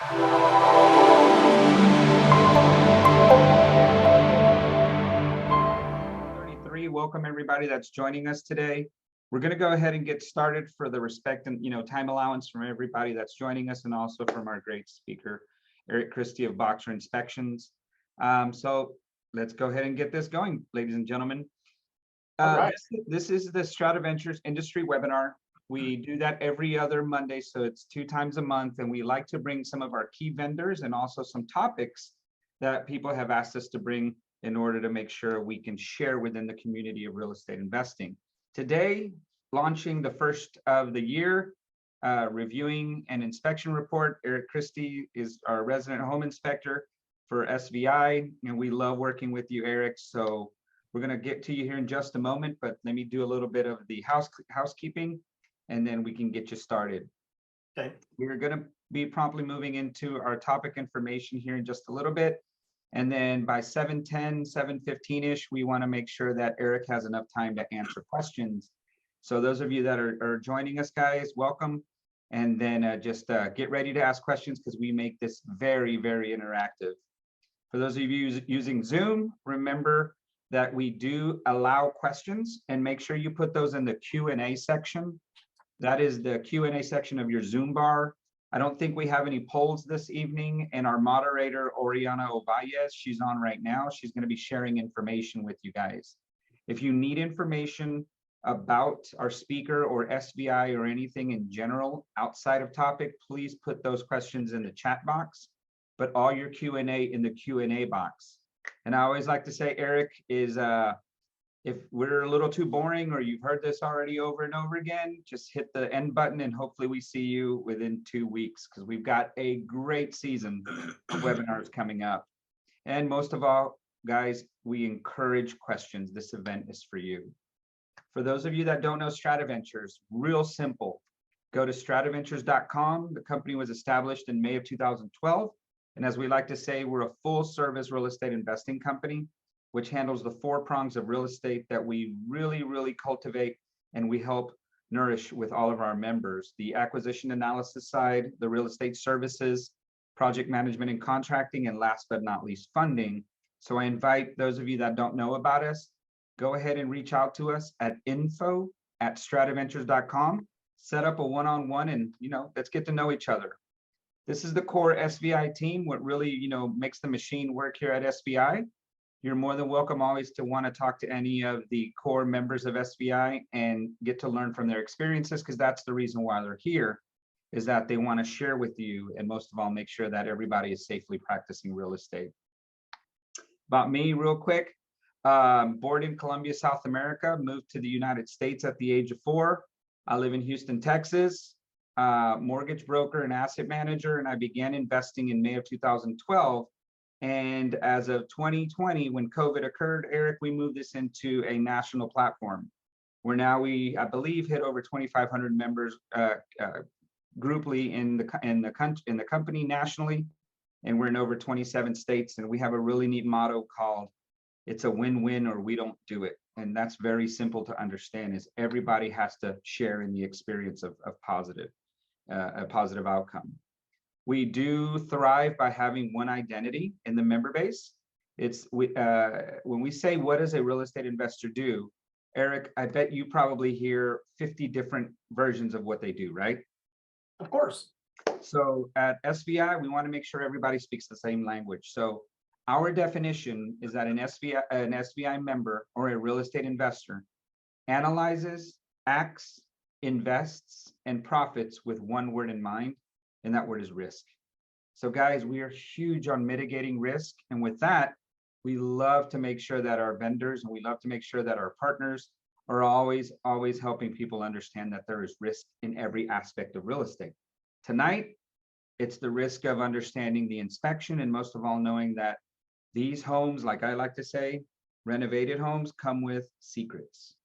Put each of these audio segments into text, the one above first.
Welcome everybody that's joining us today. We're going to go ahead and get started for the respect and time allowance from everybody that's joining us, and also from our great speaker, Eric Christie of Hvac Inspections. So let's go ahead and get this going, ladies and gentlemen. Right. This is the Strata Ventures Industry Webinar. We do that every other Monday, so it's 2 times a month, and we like to bring some of our key vendors and also some topics that people have asked us to bring in order to make sure we can share within the community of real estate investing. Today, launching the first of the year, reviewing an inspection report. Eric Christie is our resident home inspector for SVI, and we love working with you, Eric. So we're going to get to you here in just a moment, but let me do a little bit of the housekeeping, and then we can get you started. Okay. We're going to be promptly moving into our topic information here in just a little bit. And then by 7:10, 7:15-ish, we want to make sure that Eric has enough time to answer questions. So those of you that are joining us, guys, welcome. And then just get ready to ask questions, because we make this very, very interactive. For those of you using Zoom, remember that we do allow questions, and make sure you put those in the Q&A section. That is the Q&A section of your Zoom bar. I don't think we have any polls this evening, and our moderator, Oriana Ovalles, she's on right now. She's going to be sharing information with you guys. If you need information about our speaker or SVI or anything in general outside of topic, please put those questions in the chat box, but all your Q&A in the Q&A box. And I always like to say, Eric, is if we're a little too boring, or you've heard this already over and over again, just hit the end button, and hopefully we see you within 2 weeks, because we've got a great season of webinars coming up. And most of all, guys, we encourage questions. This event is for you. For those of you that don't know Strata Ventures, real simple. Go to strataventures.com. The company was established in May of 2012. And as we like to say, we're a full service real estate investing company, which handles the 4 prongs of real estate that we really, really cultivate and we help nourish with all of our members. The acquisition analysis side, the real estate services, project management and contracting, and last but not least, funding. So I invite those of you that don't know about us, go ahead and reach out to us at info@strataventures.com. Set up a one-on-one, and let's get to know each other. This is the core SVI team, what really makes the machine work here at SVI. You're more than welcome always to want to talk to any of the core members of SVI and get to learn from their experiences, because that's the reason why they're here, is that they want to share with you, and most of all, make sure that everybody is safely practicing real estate. About me, real quick. Born in Colombia, South America, moved to the United States at the age of 4. I live in Houston, Texas, mortgage broker and asset manager, and I began investing in May of 2012. And as of 2020, when COVID occurred, Eric, we moved this into a national platform, where now I believe, hit over 2,500 members grouply in the company nationally, and we're in over 27 states. And we have a really neat motto called, "It's a win-win or we don't do it." And that's very simple to understand, is everybody has to share in the experience of a positive outcome. We do thrive by having one identity in the member base. When we say, what does a real estate investor do? Eric, I bet you probably hear 50 different versions of what they do, right? Of course. So at SVI, we want to make sure everybody speaks the same language. So our definition is that an SVI member or a real estate investor analyzes, acts, invests, and profits with one word in mind, and that word is risk. So guys, we are huge on mitigating risk. And with that, we love to make sure that our vendors, and we love to make sure that our partners are always helping people understand that there is risk in every aspect of real estate. Tonight, it's the risk of understanding the inspection, and most of all, knowing that these homes, like I like to say, renovated homes come with secrets,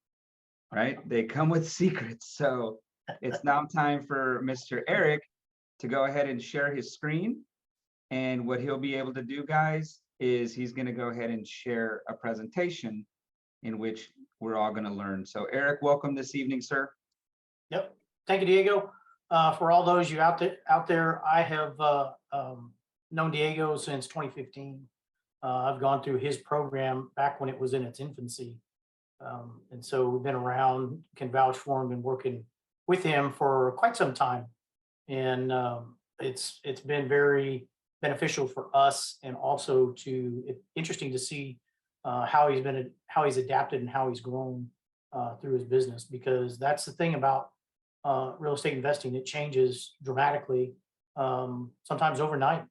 right? They come with secrets. So it's now time for Mr. Eric to go ahead and share his screen. And what he'll be able to do, guys, is he's going to go ahead and share a presentation in which we're all going to learn. So Eric, welcome this evening, sir. Yep. Thank you, Diego. For all those you out there, I have known Diego since 2015. I've gone through his program back when it was in its infancy. And so we've been around, can vouch for him, been working with him for quite some time. And it's been very beneficial for us, and also interesting to see how he's adapted and how he's grown through his business, because that's the thing about real estate investing. It changes dramatically, sometimes overnight,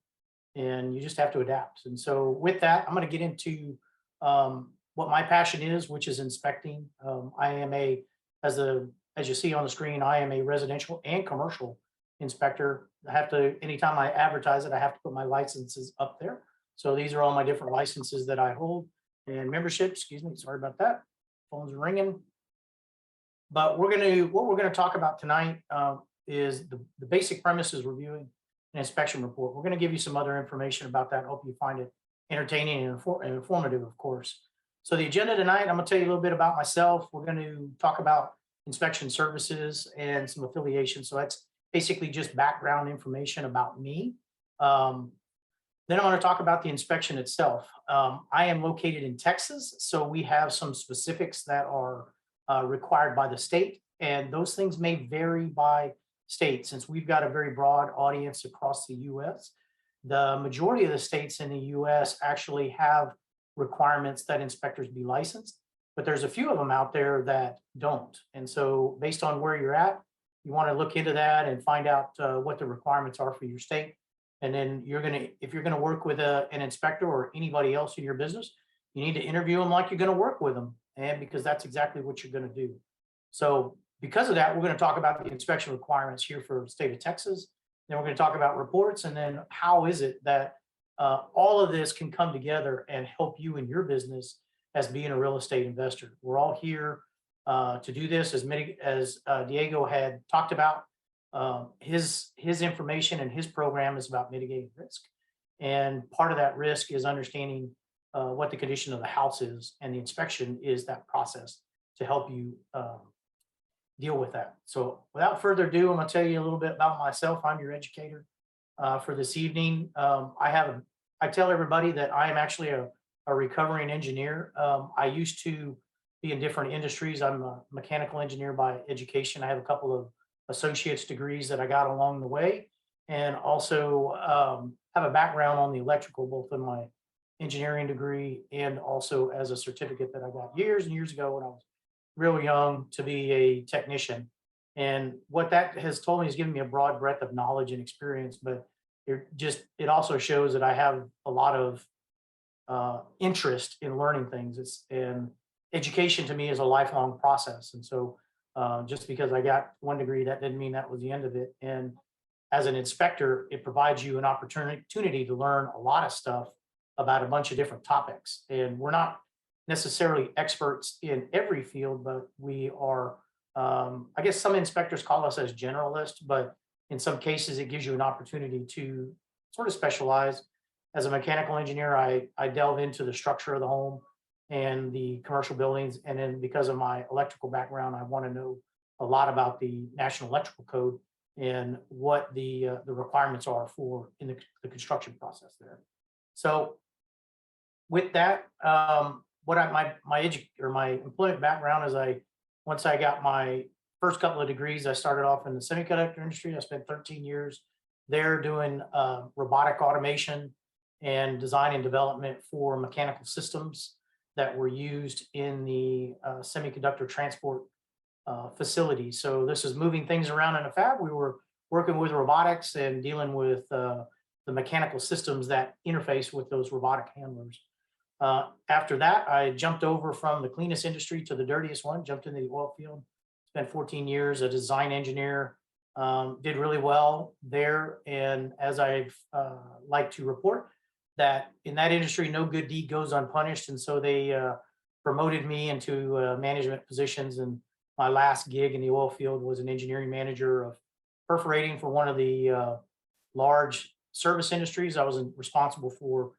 and you just have to adapt. And so with that, I'm going to get into what my passion is, which is inspecting. I am as you see on the screen, I am a residential and commercial inspector. Anytime I advertise it, I have to put my licenses up there. So these are all my different licenses that I hold and membership. Excuse me, sorry about that. Phone's ringing. But what we're gonna talk about tonight is the basic premise is reviewing an inspection report. We're gonna give you some other information about that. Hope you find it entertaining and informative, of course. So the agenda tonight, I'm gonna tell you a little bit about myself. We're going to talk about inspection services and some affiliations. So that's basically just background information about me. Then I want to talk about the inspection itself. I am located in Texas, so we have some specifics that are required by the state, and those things may vary by state. Since we've got a very broad audience across the US, the majority of the states in the US actually have requirements that inspectors be licensed, but there's a few of them out there that don't. And so based on where you're at, you want to look into that and find out what the requirements are for your state. And then if you're gonna work with an inspector or anybody else in your business, you need to interview them like you're gonna work with them, and because that's exactly what you're gonna do. So because of that, we're gonna talk about the inspection requirements here for the state of Texas. Then we're gonna talk about reports, and then how is it that all of this can come together and help you in your business as being a real estate investor. We're all here to do this, as Diego had talked about. His information and his program is about mitigating risk, and part of that risk is understanding what the condition of the house is, and the inspection is that process to help you deal with that. So without further ado, I'm going to tell you a little bit about myself. I'm your educator for this evening. I tell everybody that I am actually a recovering engineer. I used to be in different industries. I'm a mechanical engineer by education. I have a couple of associate's degrees that I got along the way, and also have a background on the electrical, both in my engineering degree and also as a certificate that I got years and years ago when I was real young to be a technician. And what that has told me is given me a broad breadth of knowledge and experience, but it also shows that I have a lot of interest in learning things. And education to me is a lifelong process. And so just because I got one degree, that didn't mean that was the end of it. And as an inspector, it provides you an opportunity to learn a lot of stuff about a bunch of different topics. And we're not necessarily experts in every field, but we are, I guess some inspectors call us as generalists, but in some cases it gives you an opportunity to sort of specialize. As a mechanical engineer, I delve into the structure of the home and the commercial buildings. And then because of my electrical background, I want to know a lot about the National Electrical Code and what the requirements are for in the construction process there. So with that, my employment background is once I got my first couple of degrees, I started off in the semiconductor industry. I spent 13 years there doing robotic automation and design and development for mechanical systems that were used in the semiconductor transport facility. So this is moving things around in a fab. We were working with robotics and dealing with the mechanical systems that interface with those robotic handlers. After that, I jumped over from the cleanest industry to the dirtiest one, jumped into the oil field, spent 14 years as a design engineer, did really well there. And as I've like to report, that in that industry, no good deed goes unpunished. And so they promoted me into management positions. And my last gig in the oil field was an engineering manager of perforating for one of the large service industries. I was responsible for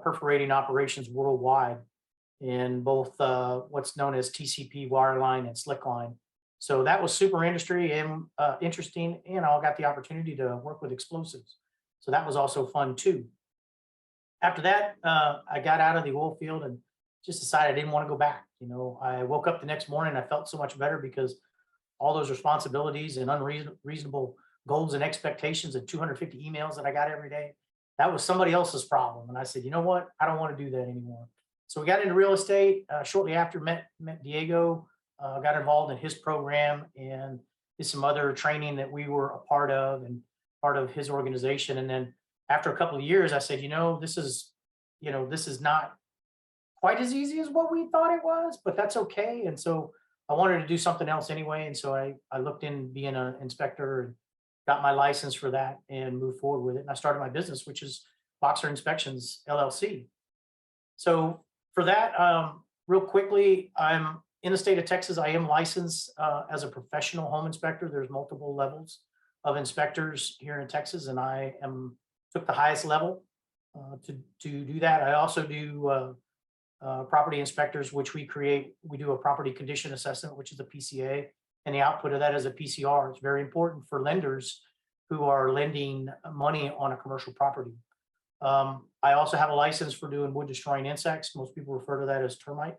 perforating operations worldwide in both what's known as TCP wireline and slickline. So that was super industry and interesting, and I got the opportunity to work with explosives. So that was also fun too. After that, I got out of the oil field and just decided I didn't want to go back. You know, I woke up the next morning, I felt so much better because all those responsibilities and unreasonable goals and expectations and 250 emails that I got every day, that was somebody else's problem. And I said, you know what? I don't want to do that anymore. So we got into real estate. Shortly after, met Diego, got involved in his program and did some other training that we were a part of and part of his organization. And then after a couple of years, I said, this is not quite as easy as what we thought it was, but that's okay. And so I wanted to do something else anyway. And so I looked in being an inspector and got my license for that and moved forward with it. And I started my business, which is Boxer Inspections LLC. So for that, real quickly, I'm in the state of Texas. I am licensed as a professional home inspector. There's multiple levels of inspectors here in Texas, and I took the highest level to do that. I also do property inspectors, which we do a property condition assessment, which is a PCA, and the output of that is a PCR. It's very important for lenders who are lending money on a commercial property. I also have a license for doing wood destroying insects. Most people refer to that as termite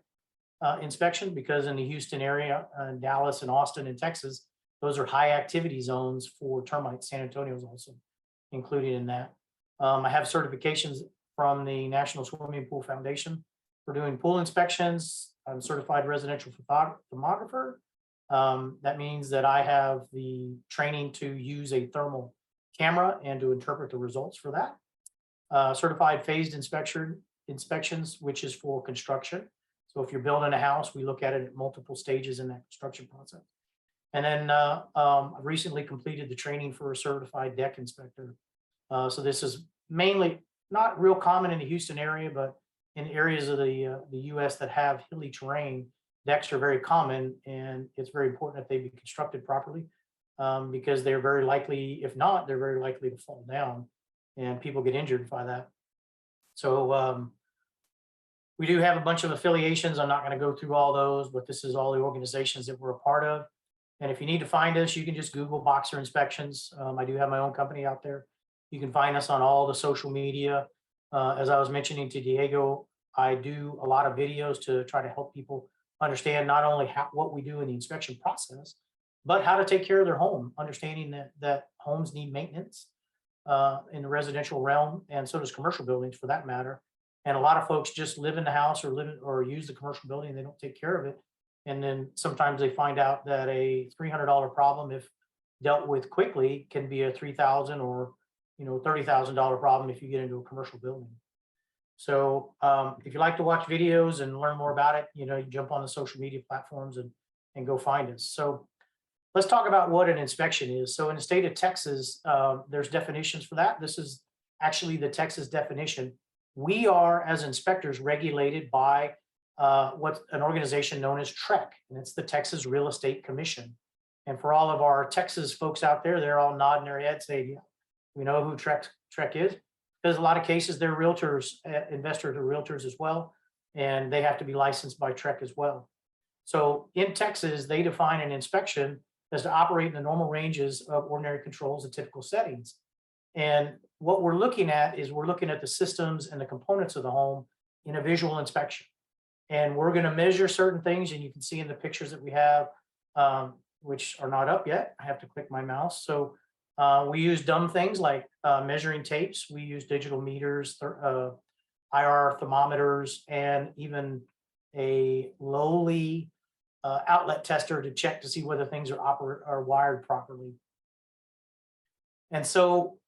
inspection, because in the Houston area, Dallas and Austin and Texas, those are high activity zones for termites. San Antonio is also included in that. I have certifications from the National Swimming Pool Foundation for doing pool inspections. I'm a certified residential thermographer. That means that I have the training to use a thermal camera and to interpret the results for that. Certified phased inspections, which is for construction. So if you're building a house, we look at it at multiple stages in that construction process. And then I recently completed the training for a certified deck inspector. So this is mainly not real common in the Houston area, but in areas of the US that have hilly terrain, decks are very common, and it's very important that they be constructed properly because they're very likely, if not, they're very likely to fall down and people get injured by that. So we do have a bunch of affiliations. I'm not going to go through all those, but this is all the organizations that we're a part of. And if you need to find us, you can just Google Boxer Inspections. I do have my own company out there. You can find us on all the social media. As I was mentioning to Diego, I do a lot of videos to try to help people understand not only what we do in the inspection process, but how to take care of their home, understanding that homes need maintenance in the residential realm, and so does commercial buildings for that matter. And a lot of folks just live in the house or use the commercial building, and they don't take care of it. And then sometimes they find out that a $300 problem, if dealt with quickly, can be a $3,000 or $30,000 problem if you get into a commercial building. So if you like to watch videos and learn more about it, you jump on the social media platforms and go find us. So let's talk about what an inspection is. So in the state of Texas, there's definitions for that. This is actually the Texas definition. We are, as inspectors, regulated by what's an organization known as TREC, and it's the Texas Real Estate Commission. And for all of our Texas folks out there, they're all nodding their heads saying, yeah, we know who TREC is. There's a lot of cases, they're realtors, investors are realtors as well, and they have to be licensed by TREC as well. So in Texas, they define an inspection as to operate in the normal ranges of ordinary controls and typical settings. And what we're looking at is we're looking at the systems and the components of the home in a visual inspection. And we're going to measure certain things, and you can see in the pictures that we have, which are not up yet. I have to click my mouse. So we use dumb things like measuring tapes. We use digital meters, IR thermometers, and even a lowly outlet tester to check to see whether things are wired properly. And so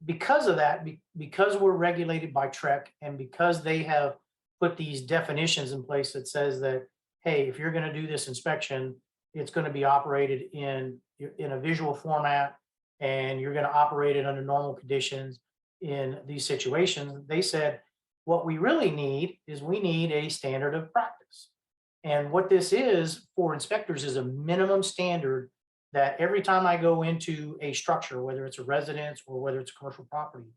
because of that, because we're regulated by TREC, and because they have put these definitions in place that says that, hey, if you're going to do this inspection, it's going to be operated in a visual format, and you're going to operate it under normal conditions in these situations. They said, what we really need is we need a standard of practice. And what this is for inspectors is a minimum standard that every time I go into a structure, whether it's a residence or whether it's a commercial property,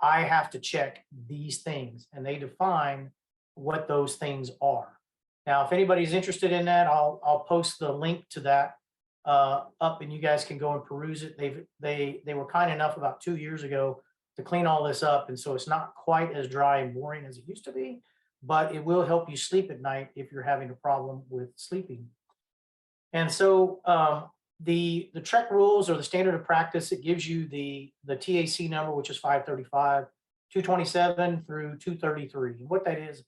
I have to check these things, and they define what those things are. Now, if anybody's interested in that, I'll post the link to that up, and you guys can go and peruse it. They were kind enough about 2 years ago to clean all this up, and so it's not quite as dry and boring as it used to be, but it will help you sleep at night if you're having a problem with sleeping. And so the TREC rules or the standard of practice, it gives you the TAC number, which is 535, 227 through 233. And what that is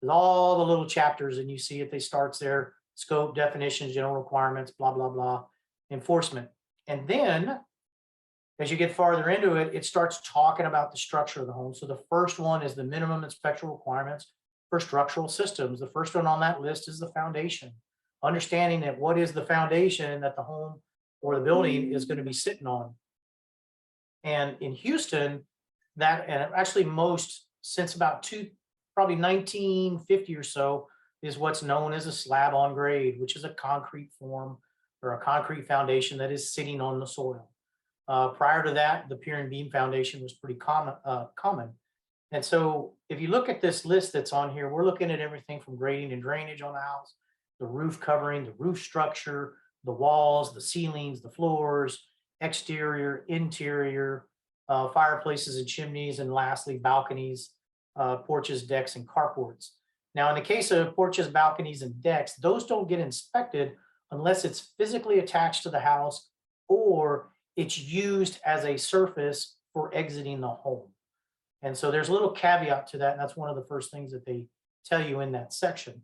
all the little chapters, and you see it, they starts there, scope, definitions, general requirements, blah, blah, blah, enforcement. And then as you get farther into it, it starts talking about the structure of the home. So the first one is the minimum inspection requirements for structural systems. The first one on that list is the foundation. Understanding that what is the foundation that the home or the building is going to be sitting on. And in Houston, that, and actually most since about probably 1950 or so, is what's known as a slab on grade, which is a concrete form or a concrete foundation that is sitting on the soil. Prior to that, the pier and beam foundation was pretty common. And so if you look at this list that's on here, we're looking at everything from grading and drainage on the house, the roof covering, the roof structure, the walls, the ceilings, the floors, exterior, interior, fireplaces and chimneys, and lastly, balconies, porches, decks, and carports. Now, in the case of porches, balconies, and decks, those don't get inspected unless it's physically attached to the house or it's used as a surface for exiting the home. And so there's a little caveat to that, and that's one of the first things that they tell you in that section.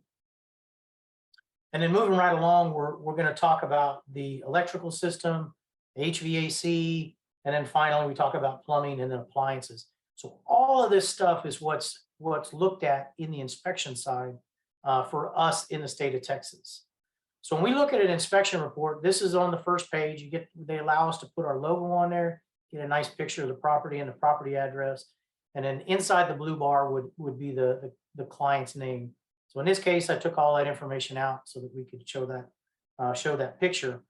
And then moving right along, we're going to talk about the electrical system, HVAC, and then finally we talk about plumbing and then appliances. So all of this stuff is what's looked at in the inspection side for us in the state of Texas. So when we look at an inspection report, this is on the first page. They allow us to put our logo on there, get a nice picture of the property and the property address. And then inside the blue bar would be the client's name. So in this case, I took all that information out so that we could show that picture.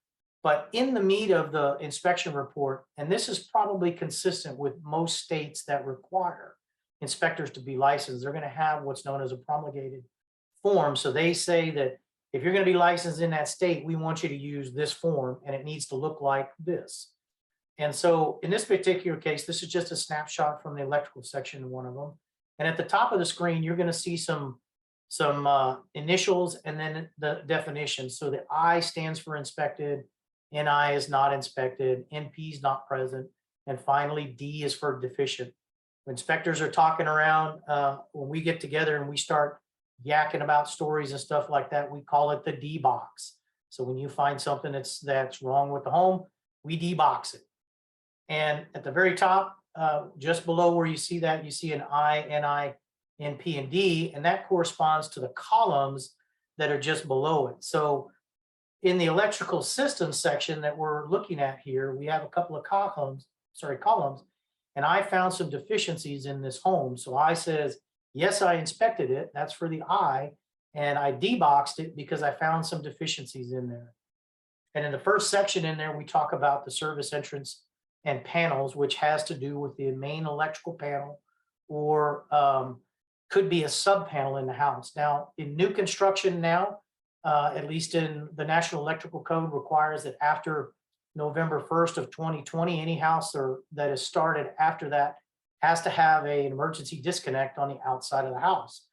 But in the meat of the inspection report, and this is probably consistent with most states that require inspectors to be licensed, they're going to have what's known as a promulgated form. So they say that if you're going to be licensed in that state, we want you to use this form and it needs to look like this. And so in this particular case, this is just a snapshot from the electrical section in one of them. And at the top of the screen, you're going to see some initials and then the definition. So the I stands for inspected, NI is not inspected, NP is not present, and finally D is for deficient. When inspectors are talking around, when we get together and we start yakking about stories and stuff like that, we call it the D box. So when you find something that's wrong with the home, we D box it. And at the very top, just below where you see that, you see an I, NI, NP, and D, and that corresponds to the columns that are just below it. So in the electrical systems section that we're looking at here, we have a couple of columns, and I found some deficiencies in this home. So I says, yes, I inspected it. That's for the I, and I deboxed it because I found some deficiencies in there. And in the first section in there, we talk about the service entrance and panels, which has to do with the main electrical panel or could be a sub panel in the house. Now, in new construction now, at least in the National Electrical Code requires that after November 1st of 2020, any house that is started after that has to have an emergency disconnect on the outside of the house.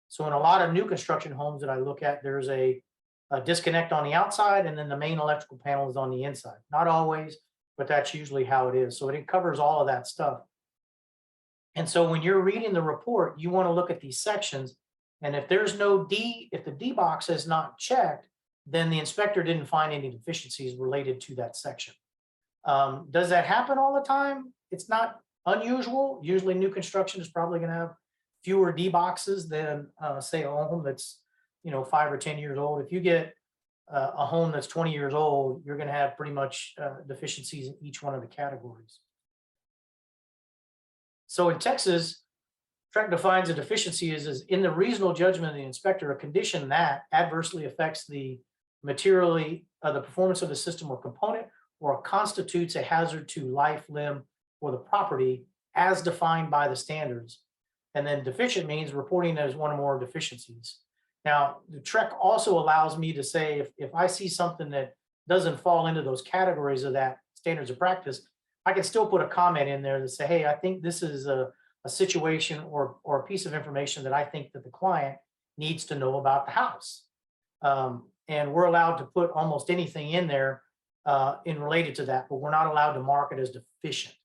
So in a lot of new construction homes that I look at, there's a disconnect on the outside and then the main electrical panel is on the inside. Not always, but that's usually how it is. So it covers all of that stuff. And so when you're reading the report, you want to look at these sections. And if there's no D, if the D box is not checked, then the inspector didn't find any deficiencies related to that section. Does that happen all the time? It's not unusual. Usually new construction is probably going to have fewer D boxes than say a home that's 5 or 10 years old. If you get a home that's 20 years old, you're going to have pretty much deficiencies in each one of the categories. So in Texas, TREC defines a deficiency is in the reasonable judgment of the inspector, a condition that adversely affects the the performance of the system or component, or constitutes a hazard to life, limb, or the property as defined by the standards. And then deficient means reporting as one or more deficiencies. Now, the TREC also allows me to say if I see something that doesn't fall into those categories of that standards of practice, I can still put a comment in there to say, hey, I think this is a situation or a piece of information that I think that the client needs to know about the house. And we're allowed to put almost anything in there in related to that, but we're not allowed to mark it as deficient.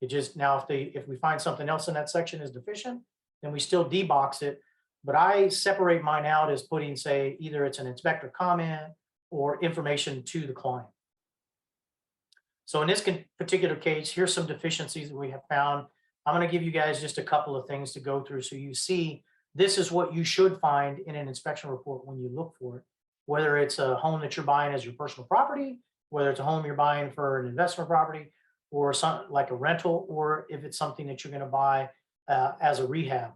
It just, now if we find something else in that section is deficient, then we still debox it. But I separate mine out as putting, say, either it's an inspector comment or information to the client. So in this particular case, here's some deficiencies that we have found. I'm going to give you guys just a couple of things to go through so you see this is what you should find in an inspection report when you look for it, whether it's a home that you're buying as your personal property, whether it's a home you're buying for an investment property, or something like a rental, or if it's something that you're going to buy as a rehab.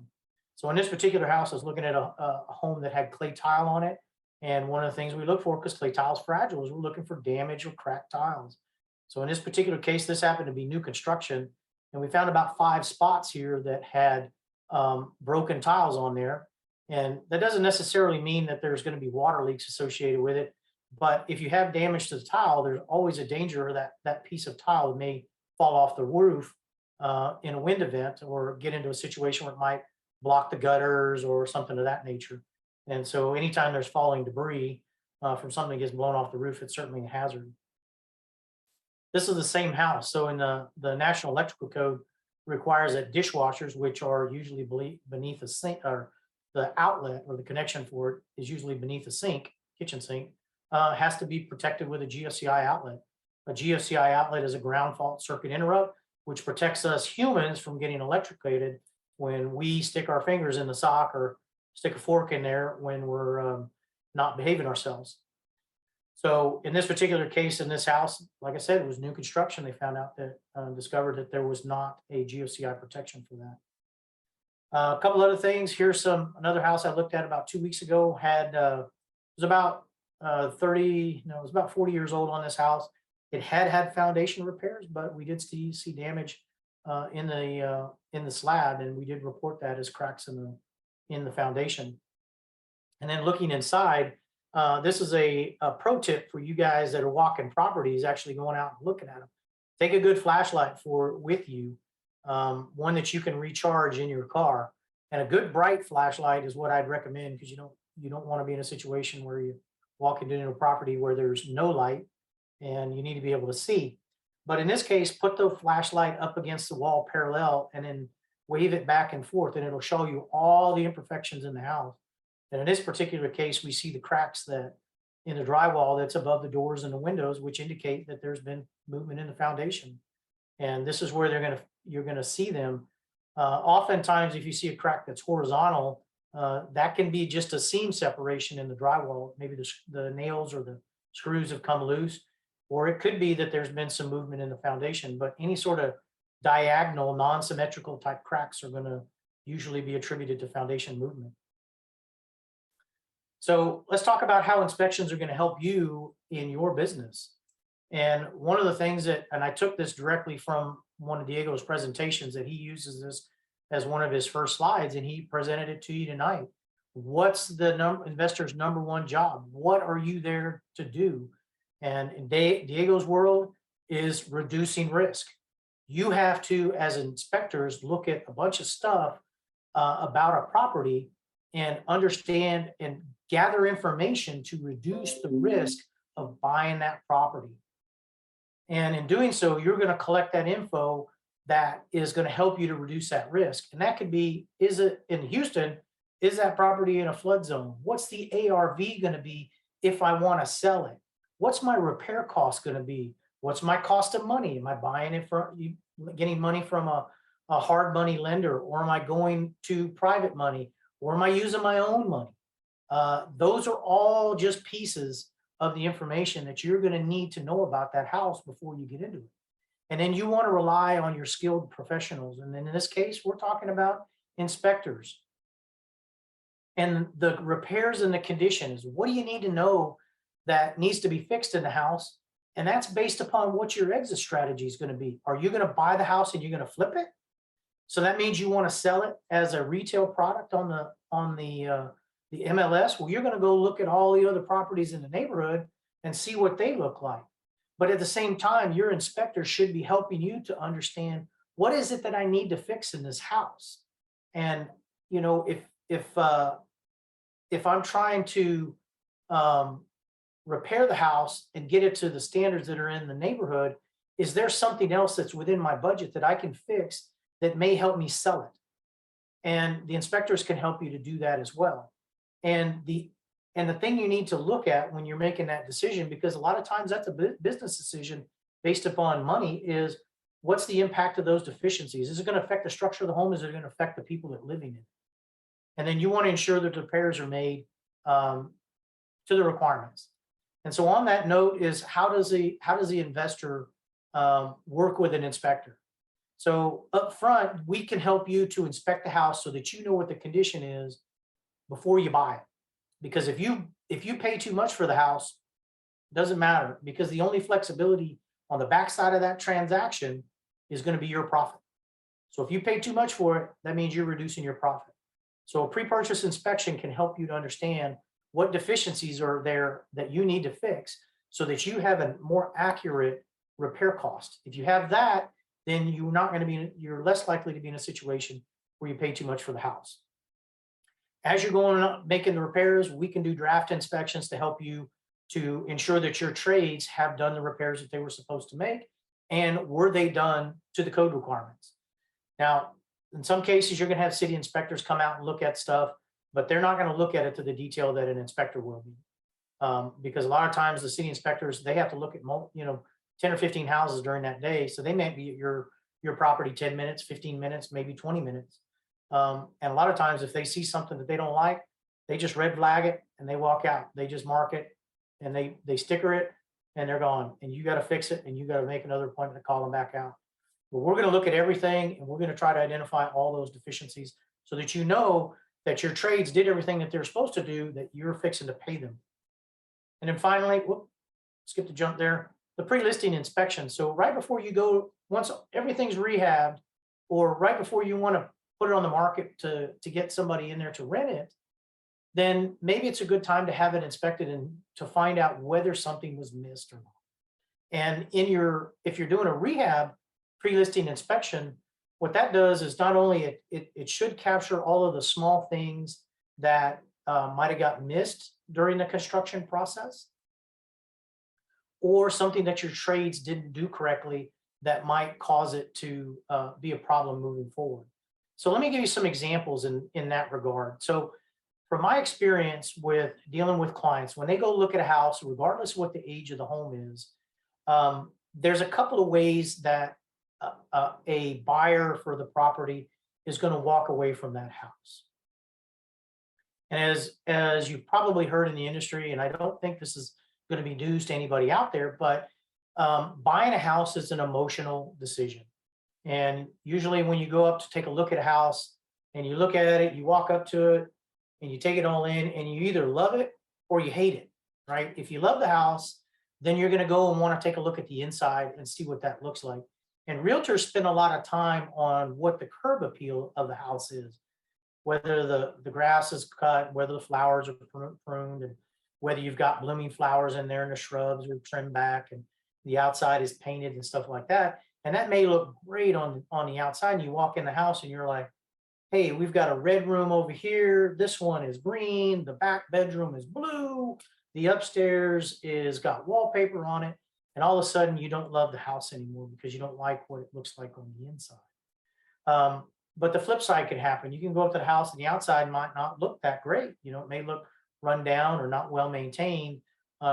So in this particular house, I was looking at a home that had clay tile on it. And one of the things we look for, because clay tile is fragile, is we're looking for damage or cracked tiles. So in this particular case, this happened to be new construction. And we found about 5 spots here that had broken tiles on there. And that doesn't necessarily mean that there's going to be water leaks associated with it. But if you have damage to the tile, there's always a danger that that piece of tile may fall off the roof in a wind event, or get into a situation where it might block the gutters or something of that nature. And so anytime there's falling debris from something that gets blown off the roof, it's certainly a hazard. This is the same house. So in the National Electrical Code requires that dishwashers, which are usually beneath a sink, or the outlet or the connection for it is usually beneath a sink, kitchen sink, has to be protected with a GFCI outlet. A GFCI outlet is a ground fault circuit interrupt, which protects us humans from getting electrocuted when we stick our fingers in the sock or stick a fork in there when we're not behaving ourselves. So in this particular case, in this house, like I said, it was new construction. They found out that, discovered that there was not a GFCI protection for that. A couple other things. Here's another house I looked at about 2 weeks ago. It was about 40 years old on this house. It had foundation repairs, but we did see damage in the slab, and we did report that as cracks in the foundation. And then looking inside, this is a pro tip for you guys that are walking properties, actually going out and looking at them. Take a good flashlight with you, one that you can recharge in your car. And a good bright flashlight is what I'd recommend, because you don't want to be in a situation where you walk into a property where there's no light and you need to be able to see. But in this case, put the flashlight up against the wall parallel and then wave it back and forth, and it'll show you all the imperfections in the house. And in this particular case, we see the cracks that in the drywall that's above the doors and the windows, which indicate that there's been movement in the foundation. And this is where you're gonna see them. Oftentimes, if you see a crack that's horizontal, that can be just a seam separation in the drywall. Maybe the nails or the screws have come loose, or it could be that there's been some movement in the foundation. But any sort of diagonal, non-symmetrical type cracks are going to usually be attributed to foundation movement. So let's talk about how inspections are going to help you in your business. And one of the things and I took this directly from one of Diego's presentations, that he uses this as one of his first slides, and he presented it to you tonight. What's the investor's number one job? What are you there to do? And in Diego's world is reducing risk. You have to, as inspectors, look at a bunch of stuff about a property and understand and gather information to reduce the risk of buying that property. And in doing so, you're going to collect that info that is going to help you to reduce that risk. And that could be, is it in Houston, is that property in a flood zone? What's the ARV going to be if I want to sell it? What's my repair cost going to be? What's my cost of money? Am I buying it getting money from a hard money lender, or am I going to private money, or am I using my own money? Those are all just pieces of the information that you're going to need to know about that house before you get into it. And then you want to rely on your skilled professionals. And then in this case, we're talking about inspectors. And the repairs and the conditions. What do you need to know that needs to be fixed in the house? And that's based upon what your exit strategy is going to be. Are you going to buy the house and you're going to flip it? So that means you want to sell it as a retail product on the MLS. Well, you're going to go look at all the other properties in the neighborhood and see what they look like. But at the same time, your inspector should be helping you to understand, what is it that I need to fix in this house? And, you know, if I'm trying to um, repair the house and get it to the standards that are in the neighborhood, is there something else that's within my budget that I can fix that may help me sell it? And the inspectors can help you to do that as well. And the thing you need to look at when you're making that decision, because a lot of times that's a business decision based upon money, is what's the impact of those deficiencies? Is it going to affect the structure of the home? Is it going to affect the people that living in it? And then you want to ensure that the repairs are made to the requirements. And so on that note is, how does the investor work with an inspector? So up front, we can help you to inspect the house so that you know what the condition is before you buy it. Because if you pay too much for the house, it doesn't matter, because the only flexibility on the backside of that transaction is going to be your profit. So if you pay too much for it, that means you're reducing your profit. So a pre-purchase inspection can help you to understand what deficiencies are there that you need to fix so that you have a more accurate repair cost. If you have that, then you're less likely to be in a situation where you pay too much for the house. As you're going up making the repairs, we can do draft inspections to help you to ensure that your trades have done the repairs that they were supposed to make, and were they done to the code requirements. Now, in some cases, you're going to have city inspectors come out and look at stuff, but they're not going to look at it to the detail that an inspector will be. Because a lot of times the city inspectors, they have to look at 10 or 15 houses during that day. So they might be at your property 10 minutes, 15 minutes, maybe 20 minutes. And a lot of times if they see something that they don't like, they just red flag it and they walk out. They just mark it and they sticker it and they're gone. And you got to fix it and you got to make another appointment to call them back out. But we're going to look at everything and we're going to try to identify all those deficiencies so that you know that your trades did everything that they're supposed to do, that you're fixing to pay them. And then finally, skip the jump there, the pre-listing inspection. So right before you go, once everything's rehabbed, or right before you want to put it on the market to get somebody in there to rent it, then maybe it's a good time to have it inspected and to find out whether something was missed or not. And if you're doing a rehab pre-listing inspection, what that does is not only it should capture all of the small things that might have got missed during the construction process, or something that your trades didn't do correctly that might cause it to be a problem moving forward. So let me give you some examples in that regard. So from my experience with dealing with clients, when they go look at a house, regardless of what the age of the home is, there's a couple of ways that a buyer for the property is going to walk away from that house. And as you've probably heard in the industry, and I don't think this is going to be news to anybody out there, but buying a house is an emotional decision. And usually when you go up to take a look at a house and you look at it, you walk up to it and you take it all in and you either love it or you hate it, right? If you love the house, then you're going to go and want to take a look at the inside and see what that looks like. And realtors spend a lot of time on what the curb appeal of the house is, whether the grass is cut, whether the flowers are pruned, and whether you've got blooming flowers in there and the shrubs are trimmed back and the outside is painted and stuff like that. And that may look great on the outside. And you walk in the house and you're like, hey, we've got a red room over here. This one is green. The back bedroom is blue. The upstairs is got wallpaper on it. And all of a sudden you don't love the house anymore because you don't like what it looks like on the inside. But the flip side could happen. You can go up to the house and the outside might not look that great. It may look run down or not well maintained.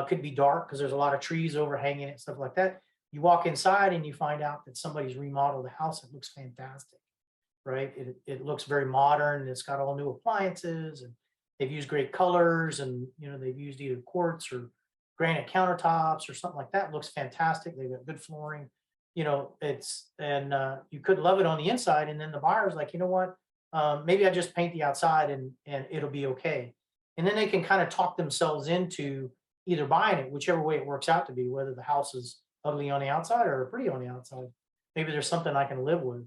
Could be dark because there's a lot of trees overhanging it and stuff like that. You walk inside and you find out that somebody's remodeled the house. It looks fantastic, right? It looks very modern. It's got all new appliances and they've used great colors, and they've used either quartz or granite countertops or something like that. It looks fantastic. They've got good flooring. You could love it on the inside, and then the buyer's like, you know what? Maybe I just paint the outside and it'll be okay. And then they can kind of talk themselves into either buying it, whichever way it works out to be, whether the house is ugly on the outside or pretty on the outside. Maybe there's something I can live with.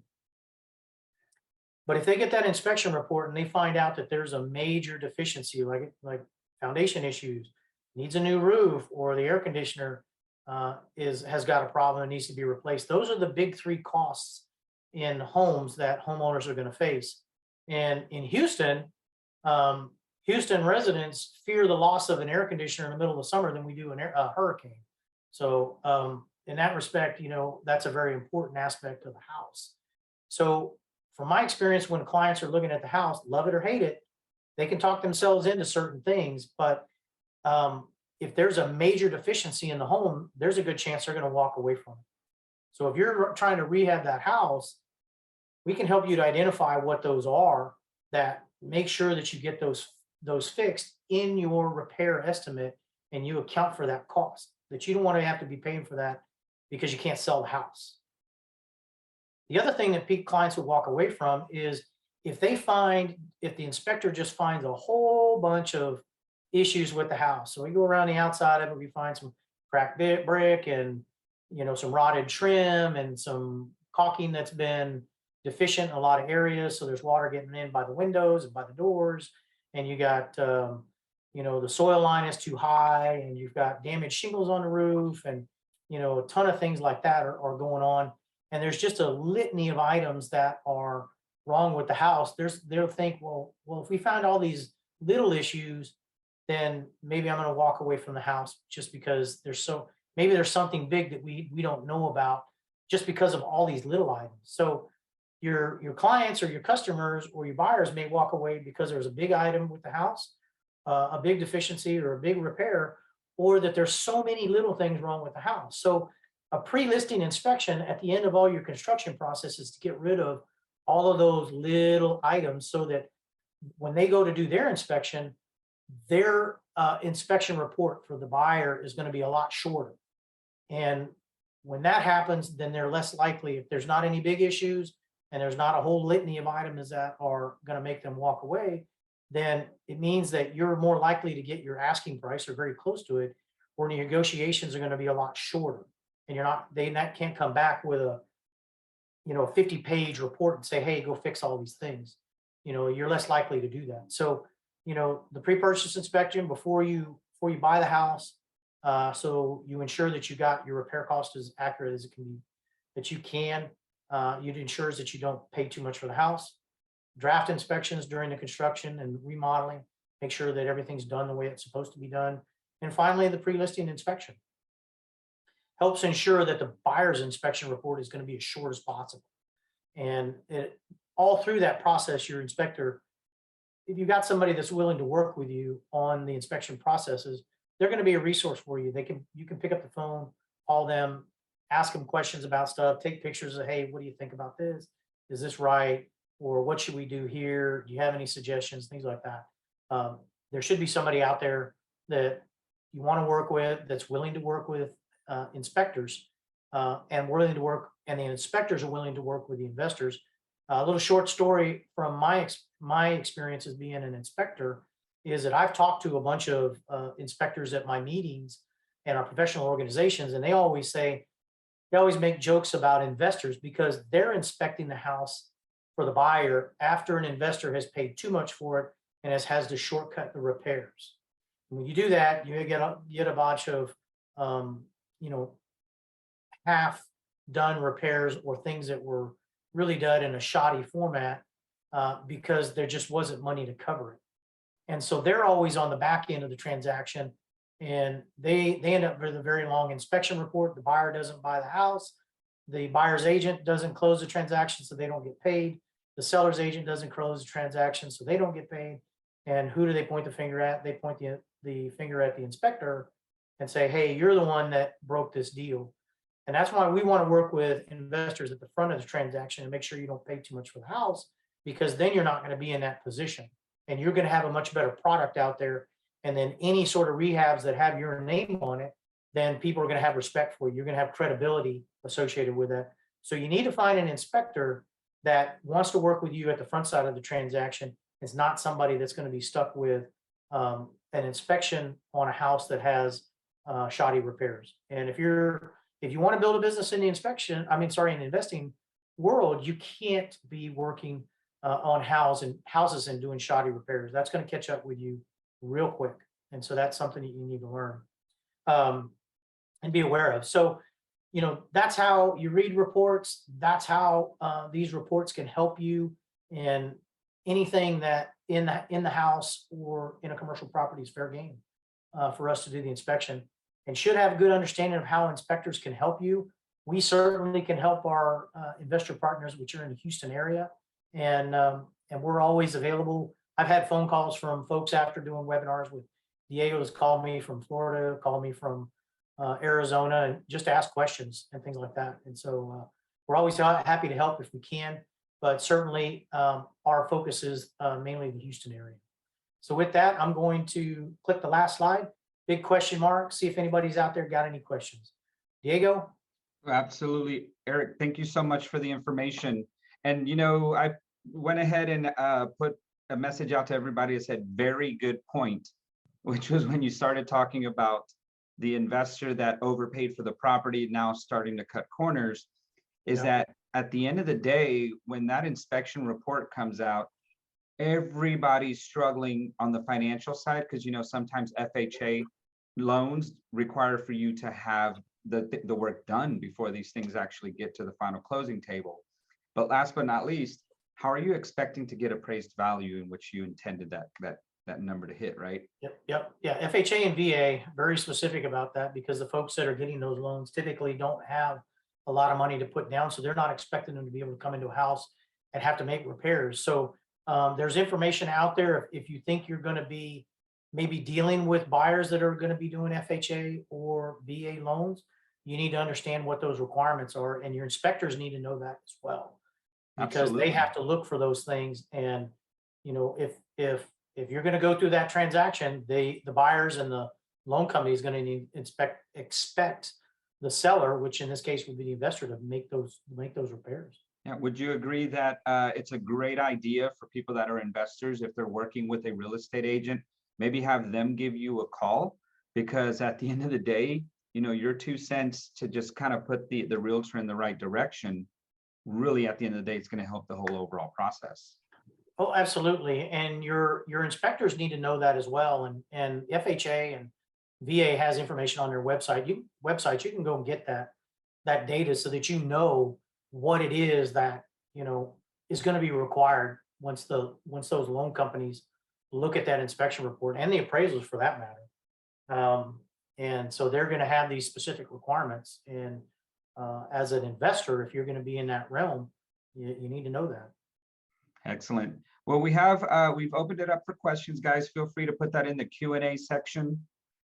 But if they get that inspection report and they find out that there's a major deficiency, like foundation issues, needs a new roof, or the air conditioner has got a problem and needs to be replaced. Those are the big three costs in homes that homeowners are going to face. And in Houston, Houston residents fear the loss of an air conditioner in the middle of the summer than we do a hurricane. So in that respect, that's a very important aspect of the house. So from my experience, when clients are looking at the house, love it or hate it, they can talk themselves into certain things. But if there's a major deficiency in the home, there's a good chance they're going to walk away from it. So if you're trying to rehab that house, we can help you to identify what those are, that make sure that you get those fixed in your repair estimate, and you account for that cost, that you don't want to have to be paying for that because you can't sell the house. The other thing that clients will walk away from is if the inspector just finds a whole bunch of issues with the house. So we go around the outside of it, we find some cracked brick and some rotted trim and some caulking that's been deficient in a lot of areas. So there's water getting in by the windows and by the doors, and you got the soil line is too high, and you've got damaged shingles on the roof, and a ton of things like that are going on. And there's just a litany of items that are wrong with the house. They'll think, well, if we found all these little issues, then maybe I'm going to walk away from the house, just because maybe there's something big that we don't know about, just because of all these little items. So your clients or your customers or your buyers may walk away because there's a big item with the house, a big deficiency or a big repair, or that there's so many little things wrong with the house. So a pre-listing inspection at the end of all your construction process is to get rid of all of those little items, so that when they go to do their inspection report for the buyer is going to be a lot shorter. And when that happens, then they're less likely, if there's not any big issues and there's not a whole litany of items that are going to make them walk away, then it means that you're more likely to get your asking price or very close to it, or negotiations are going to be a lot shorter. And they can't come back with a 50-page report and say, hey, go fix all these things. You're less likely to do that. So the pre-purchase inspection before you buy the house, so you ensure that you got your repair cost as accurate as it can be, that you can. It ensures that you don't pay too much for the house. Draft inspections during the construction and remodeling, make sure that everything's done the way it's supposed to be done. And finally, the pre-listing inspection helps ensure that the buyer's inspection report is going to be as short as possible. And all through that process, your inspector, if you've got somebody that's willing to work with you on the inspection processes, they're going to be a resource for you. You can pick up the phone, call them, ask them questions about stuff, take pictures of, hey, what do you think about this? Is this right? Or what should we do here? Do you have any suggestions? Things like that. There should be somebody out there that you want to work with, that's willing to work with inspectors, and the inspectors are willing to work with the investors. A little short story from my experience as being an inspector is that I've talked to a bunch of inspectors at my meetings and our professional organizations, and they always make jokes about investors because they're inspecting the house for the buyer after an investor has paid too much for it and has to shortcut the repairs. And when you do that, you get a bunch of half done repairs or things that were really done in a shoddy format because there just wasn't money to cover it. And so they're always on the back end of the transaction, and they end up with a very long inspection report. The buyer doesn't buy the house. The buyer's agent doesn't close the transaction, so they don't get paid. The seller's agent doesn't close the transaction, so they don't get paid. And who do they point the finger at? They point the finger at the inspector and say, hey, you're the one that broke this deal. And that's why we want to work with investors at the front of the transaction and make sure you don't pay too much for the house, because then you're not going to be in that position and you're going to have a much better product out there. And then any sort of rehabs that have your name on it, then people are going to have respect for you. You're going to have credibility associated with that. So you need to find an inspector that wants to work with you at the front side of the transaction. It's not somebody that's going to be stuck with an inspection on a house that has shoddy repairs. And if you want to build a business in the investing world, you can't be working on houses and doing shoddy repairs. That's going to catch up with you real quick. And so that's something that you need to learn and be aware of. So, that's how you read reports. That's how these reports can help you in anything that in the house or in a commercial property is fair game for us to do the inspection, and should have a good understanding of how inspectors can help you. We certainly can help our investor partners, which are in the Houston area, and we're always available. I've had phone calls from folks after doing webinars with Diego's called me from Florida, called me from Arizona, and just ask questions and things like that. And so we're always happy to help if we can, but certainly our focus is mainly the Houston area. So with that, I'm going to click the last slide, big question mark, see if anybody's out there got any questions. Diego? Absolutely, Eric. Thank you so much for the information. And I went ahead and put a message out to everybody that said very good point, which was when you started talking about the investor that overpaid for the property now starting to cut corners, is that at the end of the day, when that inspection report comes out, everybody's struggling on the financial side, because sometimes FHA loans require for you to have the work done before these things actually get to the final closing table. But last but not least, how are you expecting to get appraised value in which you intended that number to hit, right? Yep. Yeah, FHA and VA, very specific about that, because the folks that are getting those loans typically don't have a lot of money to put down. So they're not expecting them to be able to come into a house and have to make repairs. So there's information out there. If you think you're going to be maybe dealing with buyers that are going to be doing FHA or VA loans, you need to understand what those requirements are, and your inspectors need to know that as well, because Absolutely. they have to look for those things. And if you're going to go through that transaction, the buyers and the loan company is going to expect the seller, which in this case would be the investor, to make those repairs. Yeah, would you agree that it's a great idea for people that are investors, if they're working with a real estate agent, maybe have them give you a call? Because at the end of the day, your 2 cents to just kind of put the realtor in the right direction, really at the end of the day, it's going to help the whole overall process. Oh, absolutely. And your inspectors need to know that as well. And FHA and VA has information on their website. You can go and get that data so that you know what it is that is going to be required once those loan companies look at that inspection report, and the appraisals for that matter. And so they're going to have these specific requirements. And as an investor, if you're going to be in that realm, you need to know that. Excellent. Well, we've opened it up for questions, guys. Feel free to put that in the Q&A section.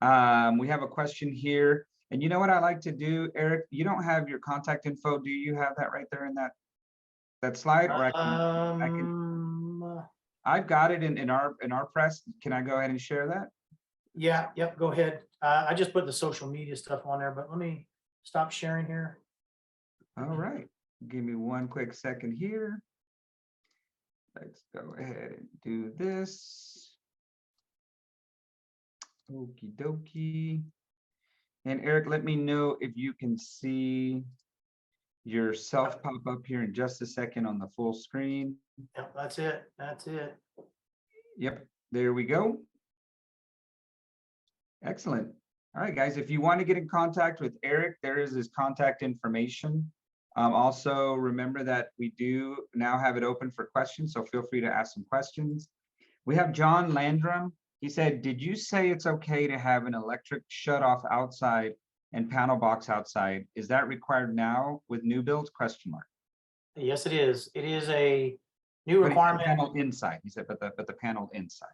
We have a question here. And you know what I like to do, Eric? You don't have your contact info. Do you have that right there in that slide? Or I've got it in our press. Can I go ahead and share that? Yeah, yep, go ahead. I just put the social media stuff on there, but let me stop sharing here. All right. Give me one quick second here. Let's go ahead and do this. Okie dokie. And Eric, let me know if you can see yourself pop up here in just a second on the full screen. Yep, that's it. That's it. Yep, there we go. Excellent. All right, guys, if you want to get in contact with Eric, there is his contact information. Also, remember that we do now have it open for questions, so feel free to ask some questions. We have John Landrum. He said, did you say it's okay to have an electric shutoff outside and panel box outside? Is that required now with new builds? Question mark. Yes, it is. It is a new requirement. Panel inside, he said, but the panel inside.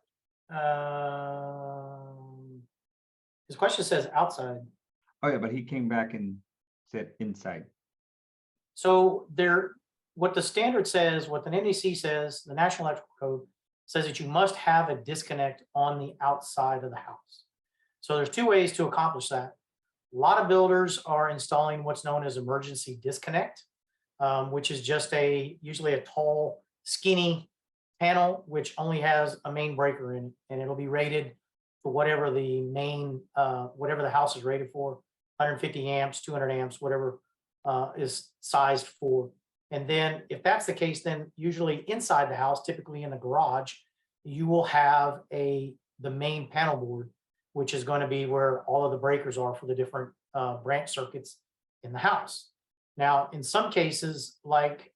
His question says outside. Oh yeah, but he came back and said inside. So what the standard says, what the NEC says, the National Electrical Code says that you must have a disconnect on the outside of the house. So there's 2 ways to accomplish that. A lot of builders are installing what's known as emergency disconnect, which is just usually a tall, skinny panel, which only has a main breaker in it, and it'll be rated for whatever the main, whatever the house is rated for, 150 amps, 200 amps, whatever is sized for. And then if that's the case, then usually inside the house, typically in the garage, you will have the main panel board which is going to be where all of the breakers are for the different branch circuits in the house. Now, in some cases, like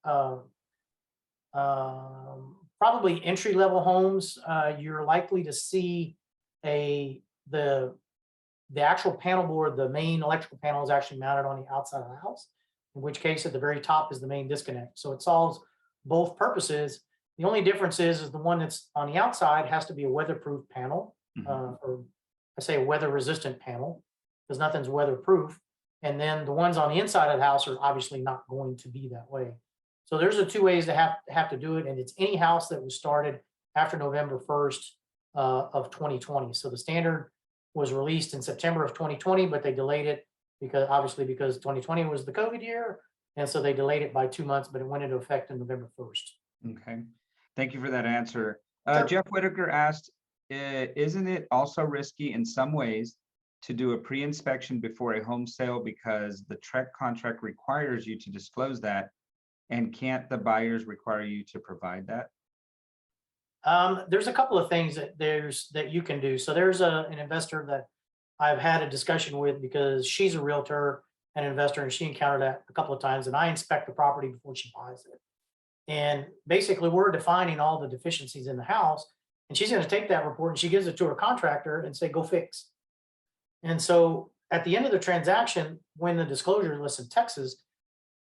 probably entry-level homes, you're likely to see the actual panel board, the main electrical panel is actually mounted on the outside of the house, in which case at the very top is the main disconnect. So it solves both purposes. The only difference is the one that's on the outside has to be a weatherproof panel, or I say a weather-resistant panel, because nothing's weatherproof. And then the ones on the inside of the house are obviously not going to be that way. So there's the two ways to have to do it, and it's any house that was started after November 1st of 2020. So the standard was released in September of 2020, but they delayed it because 2020 was the COVID year, and so they delayed it by 2 months, but it went into effect on November 1st. Okay, thank you for that answer. Sure. Jeff Whitaker asked, isn't it also risky in some ways to do a pre-inspection before a home sale because the TREC contract requires you to disclose that? And can't the buyers require you to provide that? There's a couple of things that you can do. So there's an investor that I've had a discussion with because she's a realtor and investor, and she encountered that a couple of times, and I inspect the property before she buys it. And basically we're defining all the deficiencies in the house, and she's going to take that report and she gives it to her contractor and say, go fix. And so at the end of the transaction, when the disclosure lists in Texas,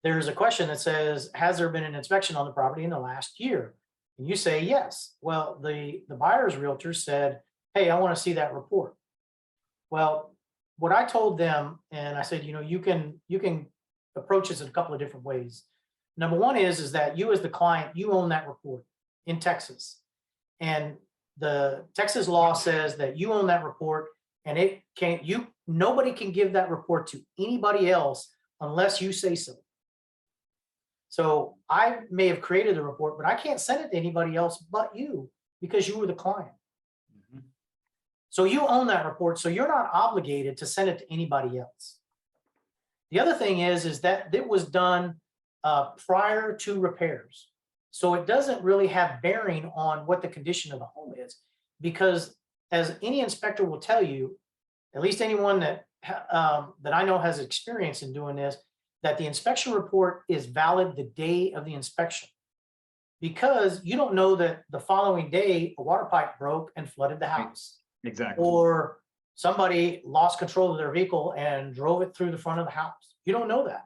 there's a question that says, has there been an inspection on the property in the last year? And you say yes. Well, the buyer's realtor said, hey, I want to see that report. Well, what I told them, and I said, you can approach this in a couple of different ways. Number one is that you as the client, you own that report in Texas. And the Texas law says that you own that report, and nobody can give that report to anybody else unless you say so. So I may have created the report, but I can't send it to anybody else but you because you were the client. So you own that report, so you're not obligated to send it to anybody else. The other thing is that it was done prior to repairs. So it doesn't really have bearing on what the condition of the home is, because as any inspector will tell you, at least anyone that I know has experience in doing this, that the inspection report is valid the day of the inspection, because you don't know that the following day a water pipe broke and flooded the house. Exactly. Or somebody lost control of their vehicle and drove it through the front of the house. You don't know that.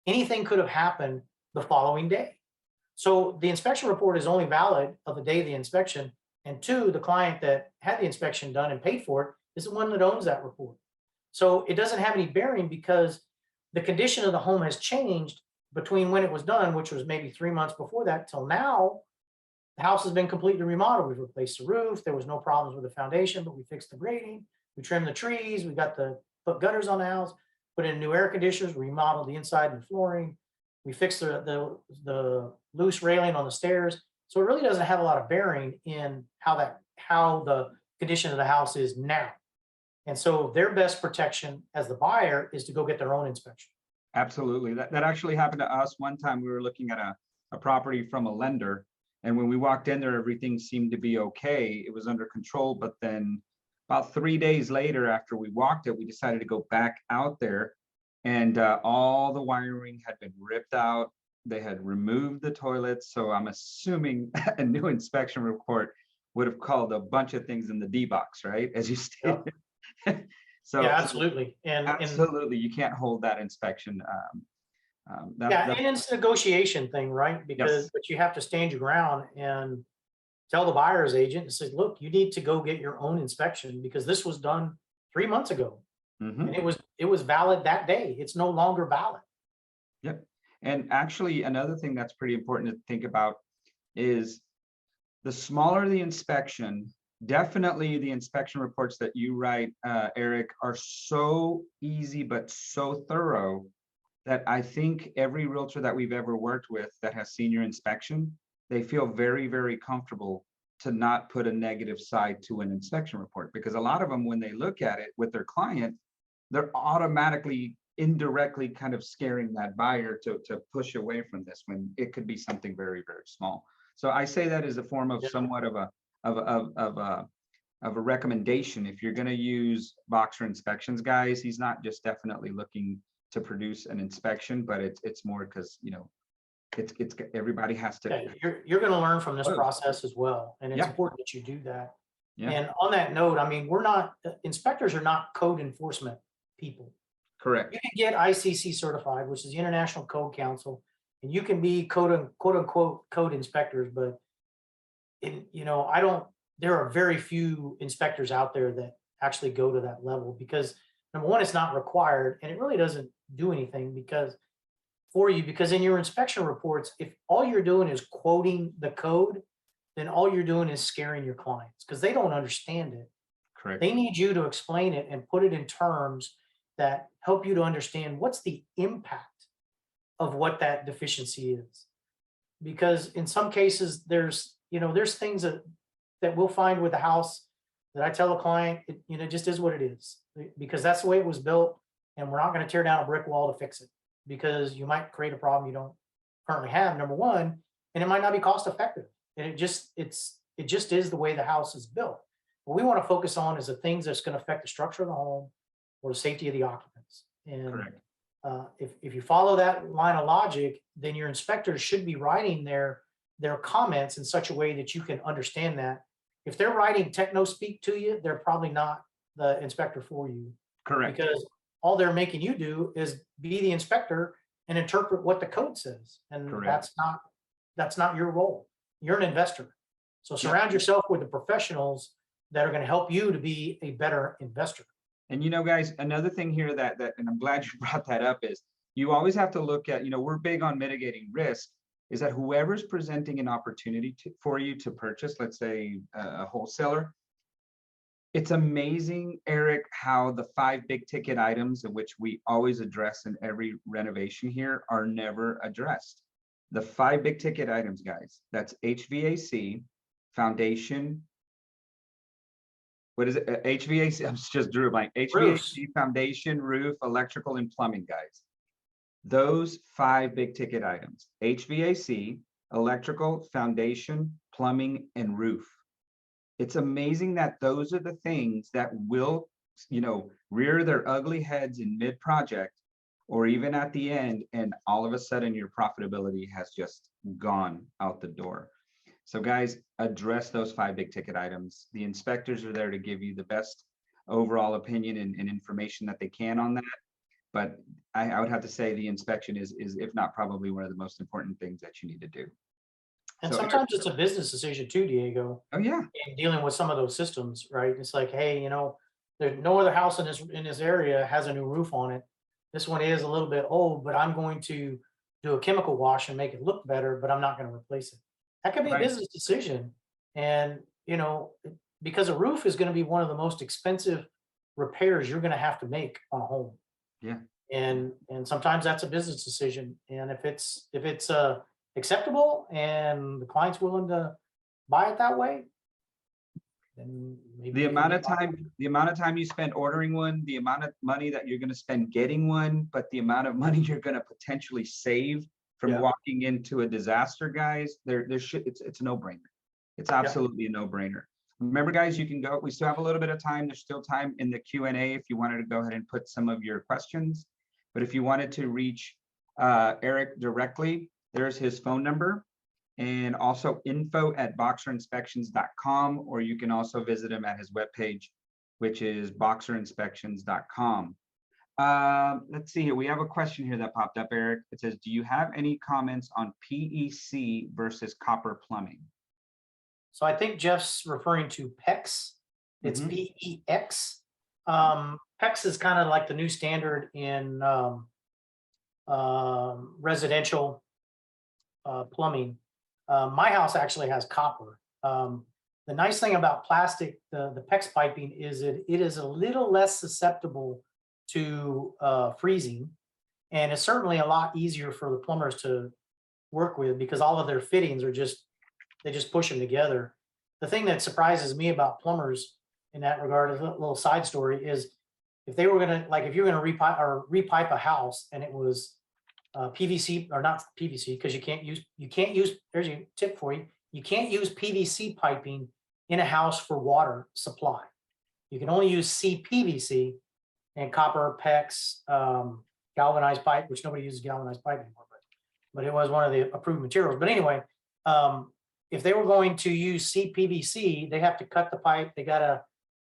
Anything could have happened the following day. So the inspection report is only valid of the day of the inspection. And two, the client that had the inspection done and paid for it is the one that owns that report. So it doesn't have any bearing because the condition of the home has changed between when it was done, which was maybe 3 months before that, till now. The house has been completely remodeled. We've replaced the roof. There was no problems with the foundation, but we fixed the grading. We trimmed the trees. We put gutters on the house, put in new air conditioners, remodeled the inside and the flooring. We fixed the loose railing on the stairs. So it really doesn't have a lot of bearing in how the condition of the house is now. And so their best protection as the buyer is to go get their own inspection. Absolutely. That actually happened to us one time. We were looking at a property from a lender, and when we walked in there, everything seemed to be okay. It was under control. But then about 3 days later, after we walked it, we decided to go back out there, and all the wiring had been ripped out. They had removed the toilets. So I'm assuming a new inspection report would have called a bunch of things in the D box, right? As you stated. Yep. So yeah, absolutely. Absolutely, you can't hold that inspection. And it's a negotiation thing, right? Because but you have to stand your ground and tell the buyer's agent and say, look, you need to go get your own inspection because this was done 3 months ago. And it was valid that day. It's no longer valid. Yep. And actually, another thing that's pretty important to think about is the smaller the inspection, definitely the inspection reports that you write, Eric, are so easy but so thorough that I think every realtor that we've ever worked with that has seen your inspection, they feel very, very comfortable to not put a negative side to an inspection report, because a lot of them, when they look at it with their client, they're automatically indirectly kind of scaring that buyer to push away from this when it could be something very, very small. So I say that as a form of somewhat of a of a recommendation. If you're going to use Boxer inspections, guys, he's not just definitely looking to produce an inspection, but it's more because, you know, it's everybody has to. Yeah, you're going to learn from this Oh. process as well, and it's Yeah. important that you do that. Yeah. And on that note, I mean, inspectors are not code enforcement people. Correct. You can get ICC certified, which is the International Code Council, and you can be quote unquote code inspectors, but there are very few inspectors out there that actually go to that level because number one, it's not required, and it really doesn't do anything because in your inspection reports, if all you're doing is quoting the code, then all you're doing is scaring your clients because they don't understand it. Correct. They need you to explain it and put it in terms that help you to understand what's the impact of what that deficiency is. Because in some cases, there's things that we'll find with the house that I tell a client, it just is what it is because that's the way it was built. And we're not going to tear down a brick wall to fix it because you might create a problem you don't currently have, number one, and it might not be cost effective. And it just is the way the house is built. What we want to focus on is the things that's going to affect the structure of the home or the safety of the occupants. And Correct. If you follow that line of logic, then your inspectors should be writing their comments in such a way that you can understand that. If they're writing techno speak to you, they're probably not the inspector for you. Correct. Because all they're making you do is be the inspector and interpret what the code says. And Correct. that's not your role. You're an investor. So surround yourself with the professionals that are going to help you to be a better investor. And guys, another thing here that and I'm glad you brought that up is you always have to look at, we're big on mitigating risk, is that whoever's presenting an opportunity for you to purchase, let's say a wholesaler, it's amazing, Eric, how the 5 big ticket items of which we always address in every renovation here are never addressed. The 5 big ticket items, guys, that's HVAC, foundation. What is it? HVAC, I'm just drew a blank. HVAC, Roofs. foundation, roof, electrical, and plumbing, guys. Those 5 big ticket items: HVAC, electrical, foundation, plumbing, and roof. It's amazing that those are the things that will, rear their ugly heads in mid-project or even at the end, and all of a sudden your profitability has just gone out the door. So guys, address those 5 big ticket items. The inspectors are there to give you the best overall opinion and information that they can on that. But I would have to say the inspection is if not probably one of the most important things that you need to do. And So, sometimes it's a business decision too, Diego. oh yeah, In dealing with some of those systems, right? It's like, hey, there's no other house in this area has a new roof on it. This one is a little bit old, but I'm going to do a chemical wash and make it look better, but I'm not going to replace it. That could be a business decision. And, because a roof is going to be one of the most expensive repairs you're going to have to make on a home. Yeah. And sometimes that's a business decision. And if it's acceptable and the client's willing to buy it that way, then maybe the amount of time you spend ordering one, the amount of money that you're going to spend getting one, but the amount of money you're going to potentially save from walking into a disaster, guys, it's a no-brainer. It's absolutely a no-brainer. Remember, guys, you can go. We still have a little bit of time. There's still time in the Q&A if you wanted to go ahead and put some of your questions. But if you wanted to reach Eric directly, there's his phone number, and also info@boxerinspections.com, or you can also visit him at his webpage, which is boxerinspections.com. Let's see here. We have a question here that popped up, Eric. It says, do you have any comments on PEC versus copper plumbing? So I think Jeff's referring to PEX. It's PEX. PEX is kind of like the new standard in residential plumbing. My house actually has copper. The nice thing about plastic, the PEX piping, is it is a little less susceptible to freezing, and it's certainly a lot easier for the plumbers to work with because all of their fittings are they just push them together. The thing that surprises me about plumbers in that regard, is a little side story, is if they were gonna, like, if you're gonna repipe a house and it was PVC, or not PVC, because you can't use, there's a tip for you. You can't use PVC piping in a house for water supply. You can only use CPVC and copper, PEX, galvanized pipe, which nobody uses galvanized pipe anymore, but it was one of the approved materials. But anyway, if they were going to use CPVC, they have to cut the pipe. They got to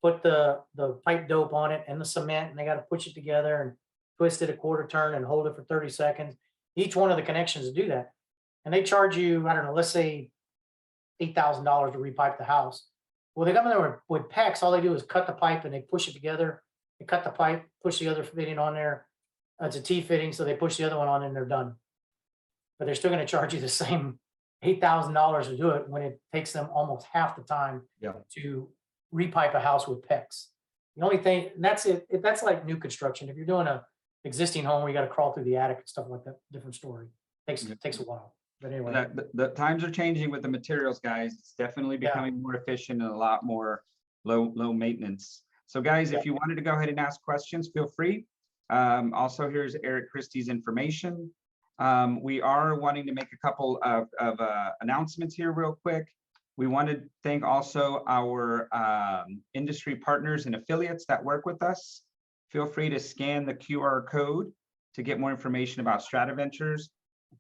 put the pipe dope on it and the cement, and they got to push it together and twist it a quarter turn and hold it for 30 seconds. Each one of the connections to do that. And they charge you, I don't know, let's say $8,000 to repipe the house. Well, they come in there with PEX. All they do is cut the pipe and they push it together. They cut the pipe, push the other fitting on there. It's a T fitting, so they push the other one on and they're done. But they're still going to charge you the same $8,000 to do it when it takes them almost half the time to repipe a house with PEX. The only thing, and that's it. That's like new construction. If you're doing a existing home where you got to crawl through the attic and stuff like that, different story. Takes a while. But anyway, the times are changing with the materials, guys. It's definitely becoming more efficient and a lot more low maintenance. So guys, if you wanted to go ahead and ask questions, feel free. Also, here's Eric Christie's information. We are wanting to make a couple of announcements here real quick. We want to thank also our industry partners and affiliates that work with us. Feel free to scan the QR code to get more information about Strata Ventures.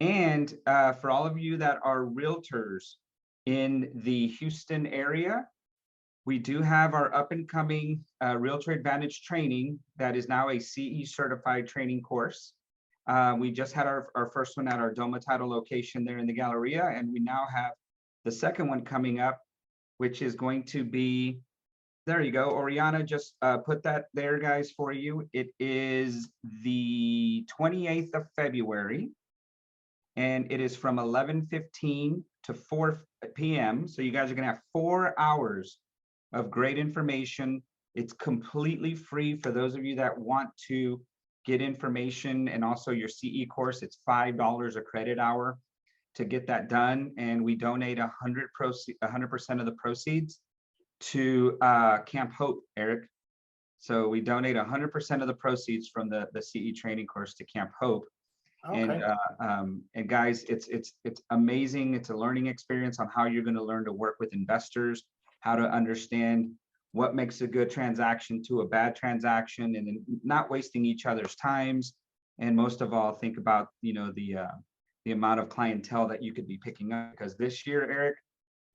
And for all of you that are realtors in the Houston area, we do have our up and coming Realtor Advantage training that is now a CE certified training course. We just had our first one at our Doma Title location there in the Galleria, and we now have the second one coming up, which is going to be, there you go. Oriana just put that there, guys, for you. It is the 28th of February, and it is from 11:15 to 4 p.m. So you guys are going to have 4 hours of great information. It's completely free for those of you that want to get information, and also your CE course. It's $5 a credit hour to get that done, and we donate 100% of the proceeds to Camp Hope, Eric. So we donate 100% of the proceeds from the CE training course to Camp Hope. Okay. And guys, it's amazing. It's a learning experience on how you're going to learn to work with investors, how to understand what makes a good transaction to a bad transaction, and then not wasting each other's times. And most of all, think about, you know, the amount of clientele that you could be picking up, because this year, Eric,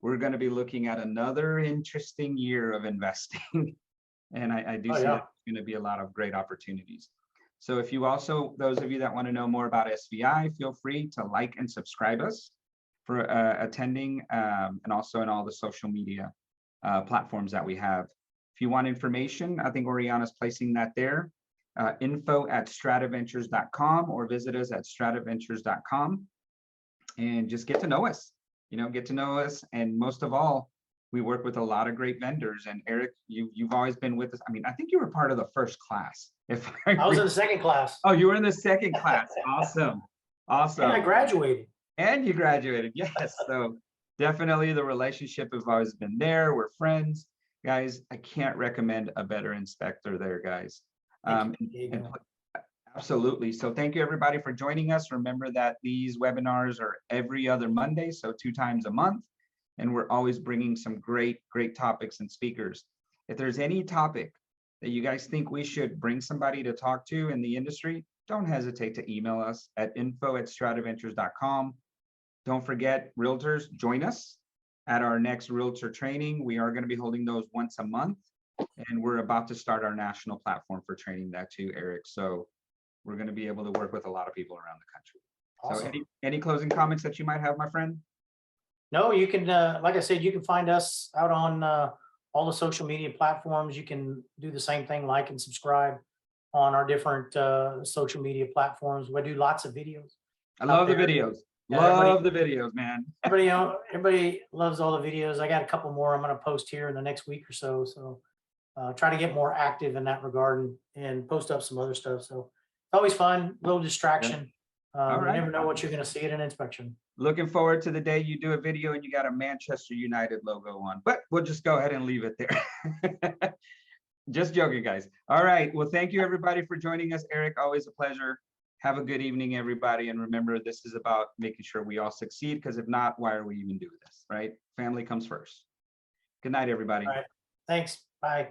we're going to be looking at another interesting year of investing. And I do see that there's going to be a lot of great opportunities. So if you also, those of you that want to know more about SVI, feel free to like and subscribe us for attending, and also in all the social media platforms that we have. If you want information, I think Oriana's placing that there, info@strataventures.com, or visit us at strataventures.com and just get to know us, get to know us. And most of all, we work with a lot of great vendors. And Eric, you've always been with us. I mean, I think you were part of the first class. I was in the second class. Oh, you were in the second class. Awesome. Awesome. And I graduated. And you graduated. Yes. So definitely the relationship has always been there. We're friends. Guys, I can't recommend a better inspector there, guys. Absolutely. So thank you, everybody, for joining us. Remember that these webinars are every other Monday, so 2 times a month. And we're always bringing some great topics and speakers. If there's any topic that you guys think we should bring somebody to talk to in the industry, don't hesitate to email us at info@strataventures.com. Don't forget, realtors, join us at our next realtor training. We are going to be holding those once a month, and we're about to start our national platform for training that too, Eric. So we're going to be able to work with a lot of people around the country. Awesome. So any closing comments that you might have, my friend? No, you can, like I said, you can find us out on all the social media platforms. You can do the same thing, like and subscribe on our different social media platforms. We do lots of videos. I love the videos. Love the videos, man. Everybody loves all the videos. I got a couple more I'm going to post here in the next week or so. So try to get more active in that regard and post up some other stuff. So it's always fun, little distraction. You never know what you're going to see at an inspection. Looking forward to the day you do a video and you got a Manchester United logo on, but we'll just go ahead and leave it there. Just joking, guys. All right. Well, thank you, everybody, for joining us. Eric, always a pleasure. Have a good evening, everybody. And remember, this is about making sure we all succeed, because if not, why are we even doing this, right? Family comes first. Good night, everybody. All right. Thanks. Bye.